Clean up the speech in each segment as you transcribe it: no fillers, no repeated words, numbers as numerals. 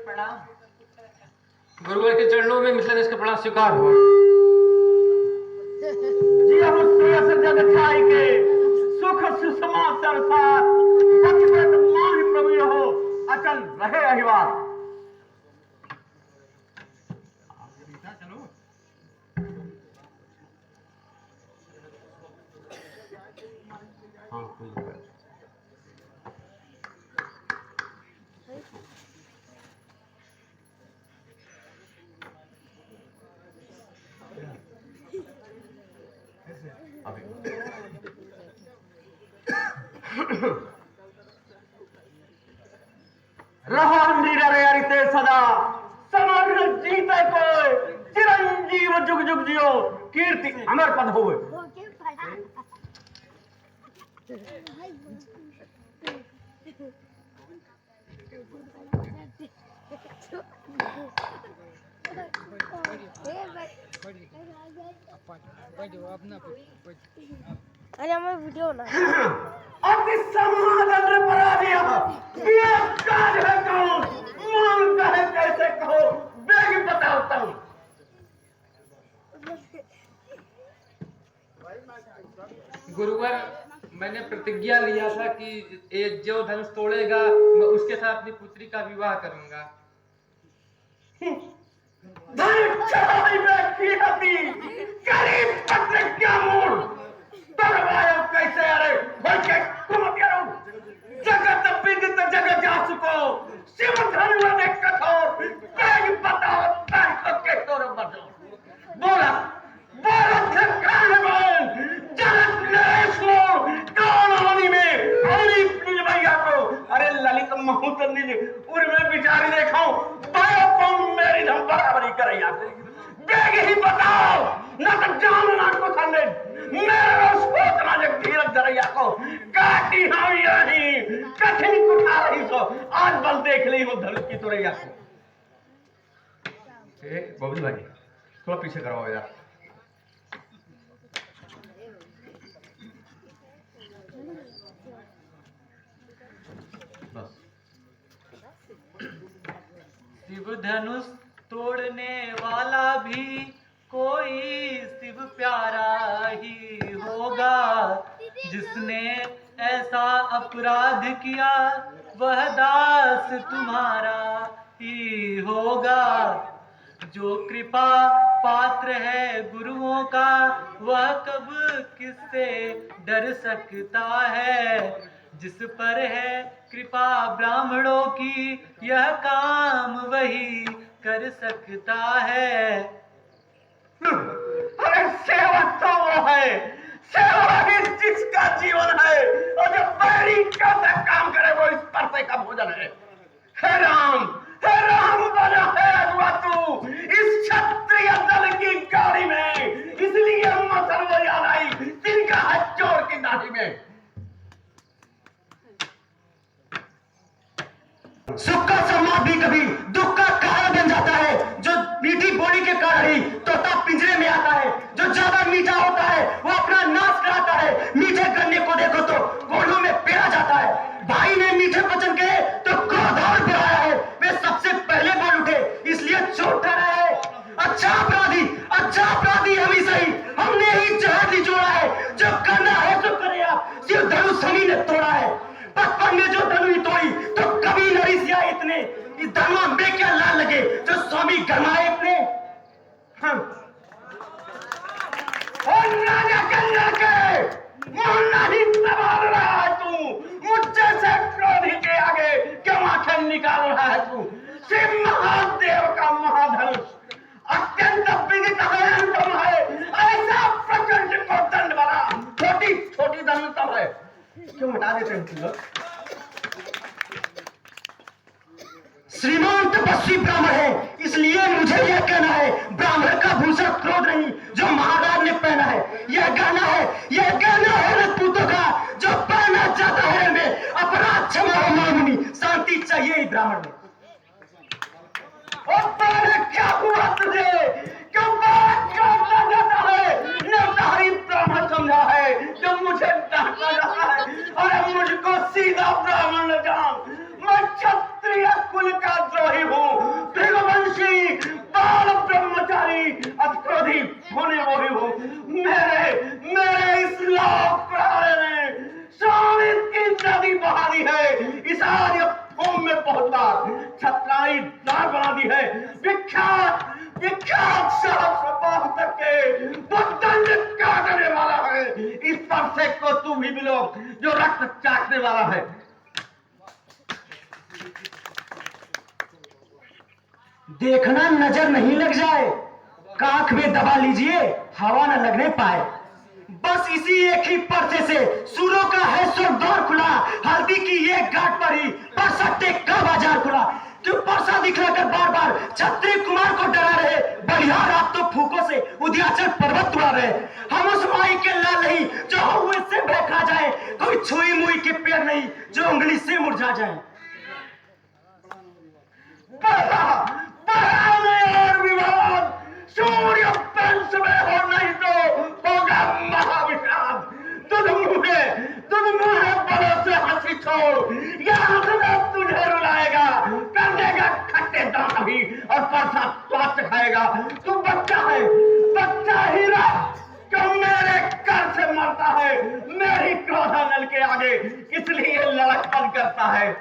प्रणाम। गुरुवर के चरणों में मिश्र इसका प्रणाम स्वीकार हुआ। जी हम सुरस जग छाई के सुख सुषमा सरसार पतिव्रत मान प्रवीण हो अचल रहे अहिवार। चलो हाँ कोई रहो निररिते सदा समग्र जीते को चिरंजीव जुग जुग जियो कीर्ति अमर पद होवे। अरे हमें वीडियो ना अति समाधान रे पराधिया ये काज है कौन मांगता है कैसे कहो बेग बताओ तुम। गुरुवर मैंने प्रतिज्ञा लिया था कि ये जो धनुष तोड़ेगा मैं उसके साथ अपनी पुत्री का विवाह करूंगा। धन चढ़ाई में की हती गरीब प्रतिज्ञा मूल दरबार कैसे अरे भाई के तुम करो जगत विदित जगत जासुको शिव धनुष ने कठोर बेग बताओ तारीख के तोर बदो बोला बोला धक्कान बोल जगत नरेश को कौन में होली निज भैया को अरे ललित महूत निज उर्मे बिचारी देखो बायो कौन मेरी हम बराबरी करे यार बेग ही बताओ ना तो जान ना को संदे मेरा सोचना जग धीरज दरैया को काटी हम यही कठिन कुटा रही सो आज बल देख ली वो धनुष की तुरैया को। बबलू भाई थोड़ा पीछे कराओ यार। बस शिव धनुष तोड़ने वाला भी कोई शिव प्यारा ही होगा। जिसने ऐसा अपराध किया वह दास तुम्हारा ही होगा। जो कृपा पात्र है गुरुओं का वह कब किससे डर सकता है। जिस पर है कृपा ब्राह्मणों की यह काम वही कर सकता है। अरे सेवा तो वो है सेवा ही जिसका जीवन है और जो बैरी का काम करे वो इस परसे का भोजन है। हे राम बना है अगुआ तू इस क्षत्रिय दल की गाड़ी में इसलिए मसल वो याद आई जिनका है चोर की दाढ़ी में। सुख का सम्मान भी कभी दुख का कारण बन जाता है। जो मीठी बोली के कारण ही तोता पिंजरे में आता है। जो ज्यादा मीठा होता है वो अपना नाश कराता है। मीठे गन्ने को देखो तो गोलू में पेरा जाता है। भाई ने मीठे वचन कहे तो क्रोध और बढ़ाया है। वे सबसे पहले बोल उठे इसलिए चोट ठहरा है। अच्छा अपराधी हम ही सही हमने ही जहर निचोड़ा है। जो करना है तो करे आप सिर्फ धनुष हम ही ने तोड़ा है। बचपन में जो धनुष तोड़ी तो कभी नहीं सिया इतने इस धनुआ में क्या लाल लगे जो स्वामी गरमाए इतने। और राजा कन्या के मोहल्ला ही सवाल रहा है तू मुझसे से क्रोध ही के आगे क्यों आंखें निकाल रहा है तू। शिव महादेव का महाधनुष अत्यंत विदित भयंकर है। ऐसा प्रचंड को दंड बना छोटी छोटी धनुष तब है क्यों हटा देते हैं लोग। श्रीमान तपस्वी ब्राह्मण है इसलिए मुझे यह कहना है ब्राह्मण का भूषण क्रोध नहीं जो महाराज ने पहना है। यह गहना है राजपूतों का जो पहना जाता है में अपराध क्षमा हो मामुनी शांति चाहिए ही ब्राह्मण में। और पहले क्या हुआ तुझे क्यों बात करना जाता है निर्धारी ब्राह्मण समझा है जो मुझे डांटना जाता है। अरे मुझको सीधा ब्राह्मण न जान मैं बहा दी है, इसार या फोम में बहुत बार छतराई दार बना दी है। विख्यात विख्यात साहब सबाह तक के वो दंड काटने वाला है। इस परसे को तू भी मिलो जो रक्त चाटने वाला है। देखना नजर नहीं लग जाए, काख में दबा लीजिए हवा न लगने पाए। बस इसी एक ही पर्चे से सूरों का है स्वर्गद्वार खुला, हल्दी की ये घाट पर ही परसट्टे का बाजार खुला। क्यों परसा दिखलाकर बार बार छत्री कुमार को डरा रहे, बलिहार आप तो फूकों से उद्याचल पर्वत उड़ा रहे। हम उस माई के लाल नहीं जो हुए से बहका जाए, कोई छुई मुई के पेड़ नहीं जो उंगली से मुरझा जाए। और विवाद सूर्य पंच में हो नहीं तो होगा महाविषाद। तुझ मुझे बड़ों से हंसी छोड़, याद में तुझे रुलाएगा, कर देगा खट्टे दांत भी और परसा स्वास्थ्य खाएगा। तू बच्चा है, बच्चा हीरा जो मेरे कर से मरता है, मेरी क्रोधा नल के आगे इसलिए लड़कपन करता है।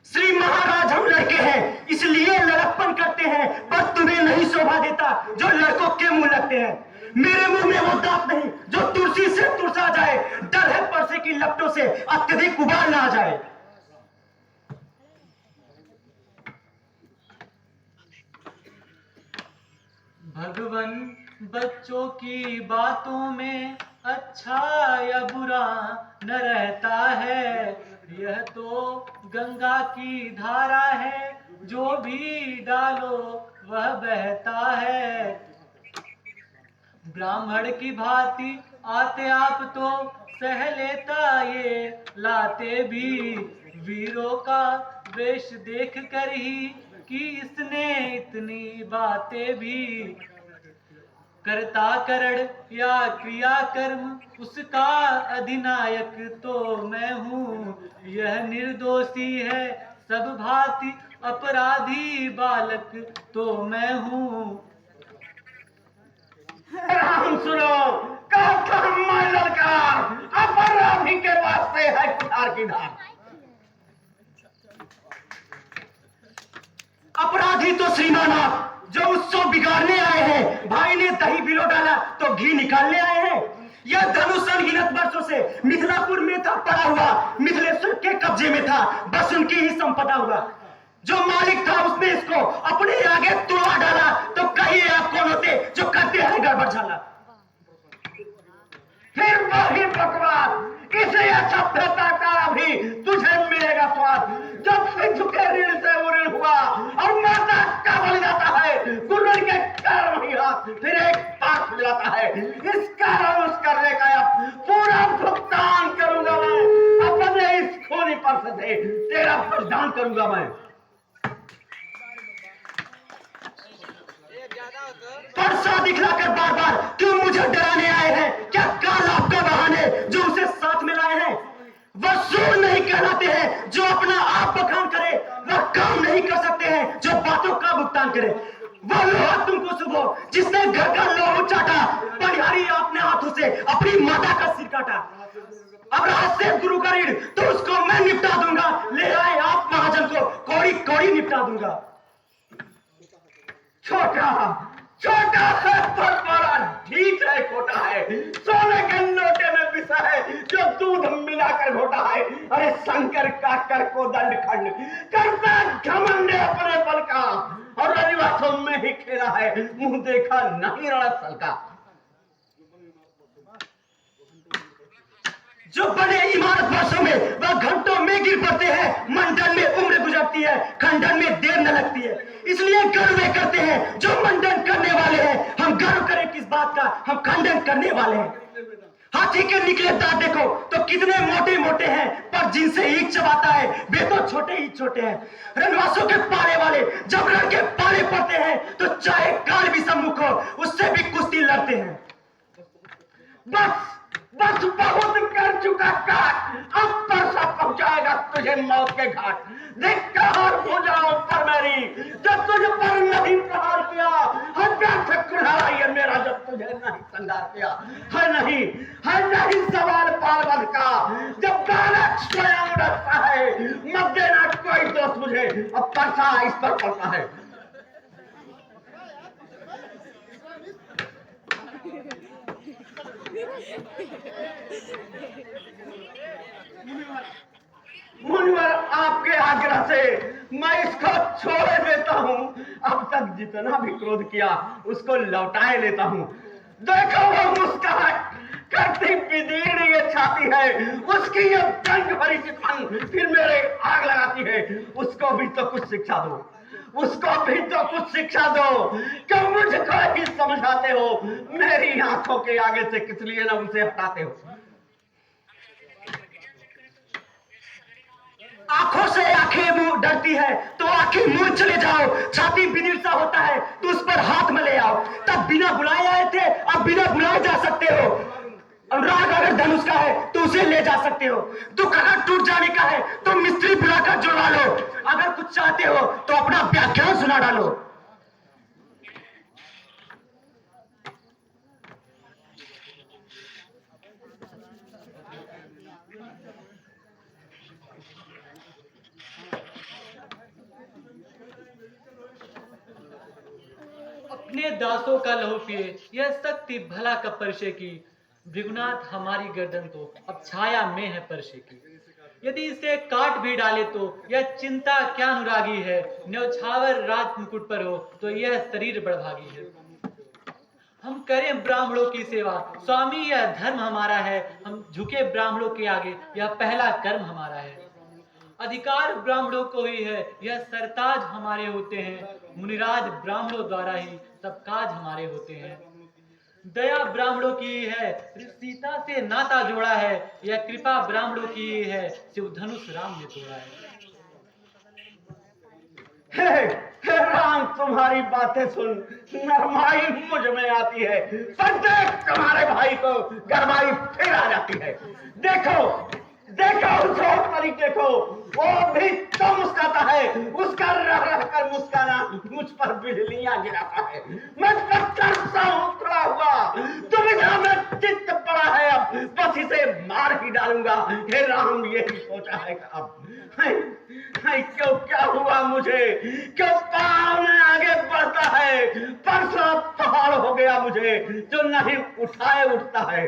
श्री महाराज हम लड़के हैं इसलिए लड़कपन करते हैं, पर तुम्हें नहीं शोभा देता जो लड़कों के मुंह लगते हैं। मेरे मुंह में वो दांत नहीं जो तुलसी से तुरसा जाए, डर है परसे की लपटों से अत्यधिक उबाल ना आ जाए। भगवन बच्चों की बातों में अच्छा या बुरा न रहता है, यह तो गंगा की धारा है, जो भी डालो वह बहता है। ब्राह्मण की भांति आते आप तो सह लेता ये लाते भी, वीरों का वेश देख कर ही कि इसने इतनी बातें भी। करता करण या क्रिया कर्म उसका अधिनायक तो मैं हूँ, यह निर्दोषी है सब भांति अपराधी बालक तो मैं हूँ। राम सुनो, कहता मैं लड़का अपराधी के वास्ते है कुठार की धार। अपराधी तो श्रीमान आप जो उत्सव बिगाड़ने आए हैं, भाई ने दही बिलो डाला तो घी निकालने आए हैं। यह धनुष अनगिनत वर्षों से मिथिलापुर में था पड़ा हुआ, मिथिलेश्वर के कब्जे में था, बस उनकी ही संपदा हुआ। जो मालिक था उसने इसको अपने आगे तोड़ा डाला, तो कहिए आप कौन होते जो करते हैं गड़बड़ झाला। फिर वही बकवास, इसे असभ्यता का भी तुझे मिलेगा स्वाद। जब से झुके ऋण से उऋण हुआ और माता का बल जाता है, गुरुर के कारण ही हाथ फिर एक पास मिलाता है। इस कारण उस करने का पूरा भुगतान करूंगा मैं, अपने इस खूनी पर्स से तेरा बलिदान करूंगा मैं। परसा दिखलाकर बार बार क्यों मुझे डराने आए हैं? क्या काल आपका बहाने जो उसे साथ में लाए हैं? वह सूर नहीं कहलाते हैं जो अपना आप बखान करे, वह काम नहीं कर सकते हैं जो बातों का भुगतान करे। वह लोहा तुमको सुबह जिसने घर का लोहा चाटा, बलिहारी अपने हाथों से अपनी माता का सिर काटा। अब रात से गुरु का ऋण तो उसको मैं निपटा दूंगा, ले आए आप महाजन को कौड़ी कौड़ी निपटा दूंगा। छोटा छोटा है पर बड़ा ढीठ है, खोटा है, सोने के लोटे में पिसा है जो दूध मिलाकर घोटा है। अरे शंकर का कर को दंड खंड करता घमंड अपने बल का, और रविवासों में ही खेला है, मुंह देखा नहीं रणस्थल का। जो बड़े इमारत वर्षों में वह घंटों में गिर पड़ते हैं, मंडन में उम्र गुजरती है, खंडन में देर न लगती है। इसलिए गर्व वे करते हैं जो मंडन करने वाले हैं, हम गर्व करें किस बात का, हम खंडन करने वाले हैं। हाथी के निकले दांत देखो तो कितने मोटे मोटे हैं, पर जिनसे ईख चबाता है वे तो छोटे ही छोटे हैं। रणवासों के पाले वाले जब रण के पाले पड़ते हैं तो चाहे काल भी सम्मुख हो उससे भी कुश्ती लड़ते हैं। बस बस बहुत कर चुका काट, अब परसा पहुंचाएगा तुझे मौत के घाट। देख कहर हो जाओ पर मेरी जब तुझे पर नहीं प्रहार किया, हजार से कुल्हाड़ा ये मेरा जब तुझे नहीं श्रृंगार किया। है नहीं सवाल पार्वत का। जब बालक स्वयं रखता है मत देना कोई दोस्त मुझे, अब परसा इस पर पड़ता है। मुनिवर आपके आग्रह से मैं इसको छोड़ देता हूँ। अब तक जितना भी क्रोध किया उसको लौटाए लेता हूँ। देखो वो मुस्कुराहट करती विदीर्ण ये छाती है, उसकी ये जंग भरी चितवन फिर मेरे आग लगाती है। उसको भी तो कुछ शिक्षा दो, उसको भी तो कुछ शिक्षा दो। क्यों मुझको ही समझाते हो? मेरी आंखों के आगे से किस लिए ना उसे हटाते हो? आंखों से आंखें मुंह डरती है तो आंखें मुंह चले जाओ। छाती विदिशा होता है तो उस पर हाथ में ले आओ। तब बिना बुलाए आए थे, अब बिना बुलाए जा सकते हो। अनुराग अगर धनुष का है तो उसे ले जा सकते हो। दुख अगर टूट जाने का है तो मिस्त्री बुलाकर जुड़वा लो। अगर कुछ चाहते हो तो अपना व्याख्यान सुना डालो। अपने दासों का लहू पिए, यह शक्ति भला का परशे की। भृगुनाथ हमारी गर्दन तो अब छाया में है परशे की। यदि इसे काट भी डाले तो यह चिंता क्या अनुरागी है। न्यौछावर राज मुकुट पर हो तो यह शरीर बड़भागी है। हम करें ब्राह्मणों की सेवा स्वामी, यह धर्म हमारा है। हम झुके ब्राह्मणों के आगे, यह पहला कर्म हमारा है। अधिकार ब्राह्मणों को ही है, यह सरताज हमारे होते हैं। मुनिराज ब्राह्मणों द्वारा ही सब काज हमारे होते हैं। दया ब्राह्मणों की ही है, सीता से नाता जोड़ा है। यह कृपा ब्राह्मणों की ही है, शिव धनुष राम ने तोड़ा है। हे राम, तुम्हारी बातें सुन नरमाई मुझ में आती है, पर देख तुम्हारे भाई को गरमाई फिर आ जाती है। देखो उस तरीके को, वो भी तो मुस्कुराता है। उसका रह रह कर मुस्काना मुझ पर बिजलियां गिराता है। मैं पत्थर सा उतरा हुआ दुविधा में चित्त पड़ा है। अब बस इसे मार ही डालूंगा। हे राम, यही सोचा है कि अब क्यों क्या हुआ मुझे? क्यों पाँव में आगे बढ़ता है? परसा पहाड़ हो गया मुझे जो नहीं उठाए उठता है।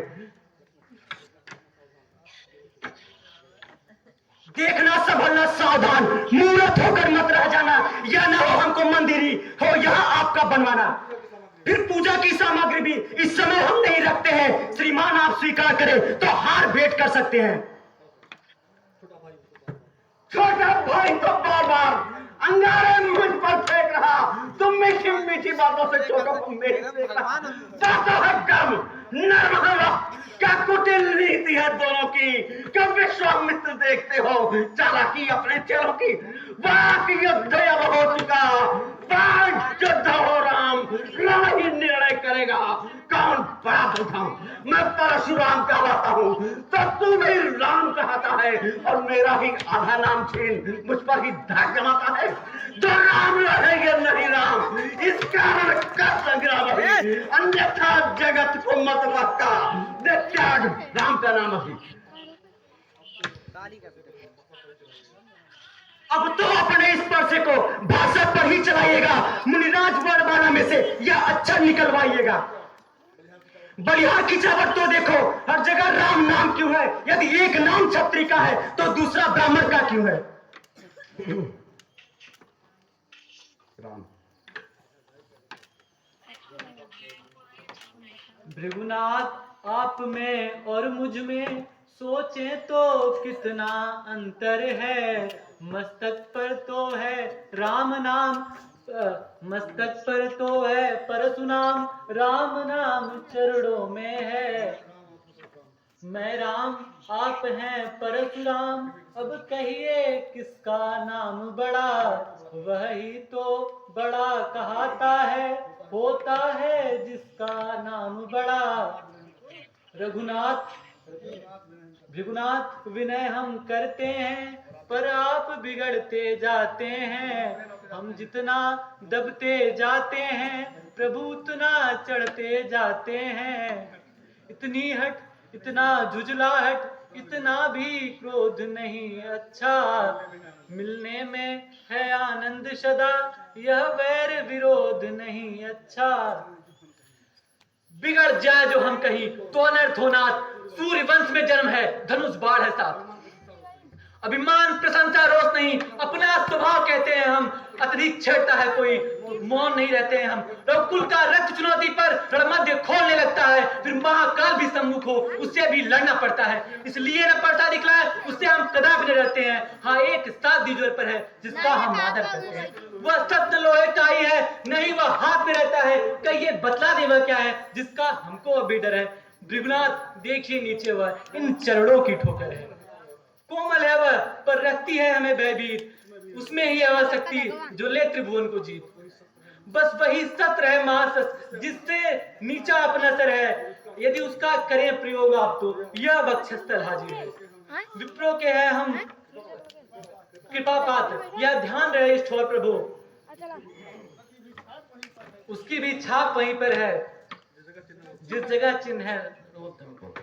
देखना संभलना सावधान, मूर्त होकर मत रह जाना, या ना हो हमको मंदिरी हो यहाँ आपका बनवाना। फिर पूजा की सामग्री भी इस समय हम नहीं रखते हैं। श्रीमान आप स्वीकार करें तो हार भेंट कर सकते हैं। छोटा भाई तो बार बार अंगारे मुझ पर फेंक रहा। तुम मीठी मीठी बातों से छोटों को मेरे देख रहा। बातों है कर्म नर्म क्या कुटिल नीति है दोनों की। कब विश्वामित्र देखते हो चालाकी अपने चेलों की। वाक युद्ध अब हो चुका, वाक युद्ध हो राम, लड़ाई निर्णय करेगा कौन बड़ा उठाऊं। मैं परशुराम कहलाता हूँ तो तू भी राम कहता है, और मेरा ही आधा नाम छीन मुझ पर ही धाक जमाता है। जो राम रहेंगे नहीं राम, इस कारण का संग्राम है, अन्यथा जगत को मत बक्का दे त्याग राम का नाम ही। अब तो अपने इस परसे को भाषा पर ही चलाइएगा। मुनिराज वर्णमाला में से यह अच्छा निकलवाइएगा। बलिहार खिंचावट तो देखो, हर जगह राम नाम क्यों है? यदि एक नाम क्षत्रिय का है तो दूसरा ब्राह्मण का क्यों है? राम भृगुनाथ आप में और मुझ में सोचें तो कितना अंतर है। मस्तक पर तो है राम नाम, मस्तक पर तो है परशुनाम, राम नाम चरणों में है। मैं राम आप हैं परशुराम, अब कहिए किसका नाम बड़ा? वही तो बड़ा कहाता है, होता है जिसका नाम बड़ा। रघुनाथ भृगुनाथ विनय हम करते हैं, पर आप बिगड़ते जाते हैं। हम जितना दबते जाते हैं प्रभु उतना चढ़ते जाते हैं। इतनी हट, इतना झुझलाहट, इतना भी क्रोध नहीं अच्छा। मिलने में है आनंद सदा, यह वैर विरोध नहीं अच्छा। बिगड़ जाए जो हम कहीं तो अनर्थ हो नाथ, सूर्य वंश में जन्म है, धनुष बाढ़ है साथ। अभिमान प्रशंसा रोष नहीं, अपना स्वभाव कहते हैं हम। अत्यधिक छेड़ता है कोई तो मौन नहीं रहते हैं हम। रघुकुल का रक्त चुनौती पर रणमध्य खोलने लगता है, फिर महाकाल भी सम्मुख हो उससे भी लड़ना पड़ता है। इसलिए न पड़ता दिखलाए उससे हम कदापि न डरते हैं। हाँ, एक साथ दीजोर पर है जिसका हम आदर करते हैं। वह सत्य लोहे का ही है, नहीं वह हाथ में रहता है। कहिए बतला दे वह क्या है जिसका हमको अभी डर है। भृगुनाथ देखिए नीचे वह इन चरणों की ठोकर है। कोमल है वह पर रखती है हमें भयभीत, उसमें ही है वह शक्ति जो ले त्रिभुवन को जीत। बस वही शस्त्र है महाशस्त्र जिससे नीचा अपना सर है। यदि उसका करें प्रयोग आप तो यह वक्षस्थल हाजिर है। विप्रो के हैं हम कृपा पात्र, यह ध्यान रहे इस ठोर प्रभु। उसकी भी छाप वहीं पर है जिस जगह चिन्ह है रोतम को।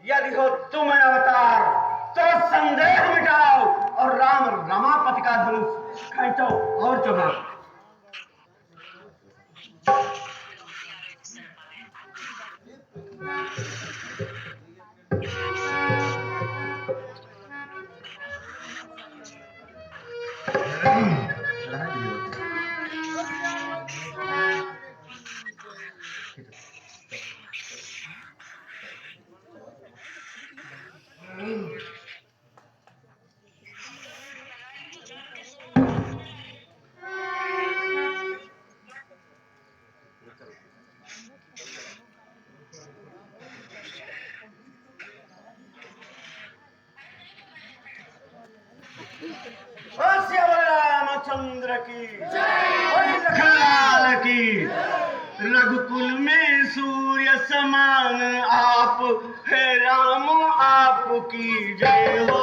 यदि हो तुम अवतार तो संदेह मिटाओ और राम रमापति का धनुष खींचो और चढ़ो। रामचंद्र की लखनलाल की। रघुकुल में सूर्य समान आप है राम, आपकी जय हो।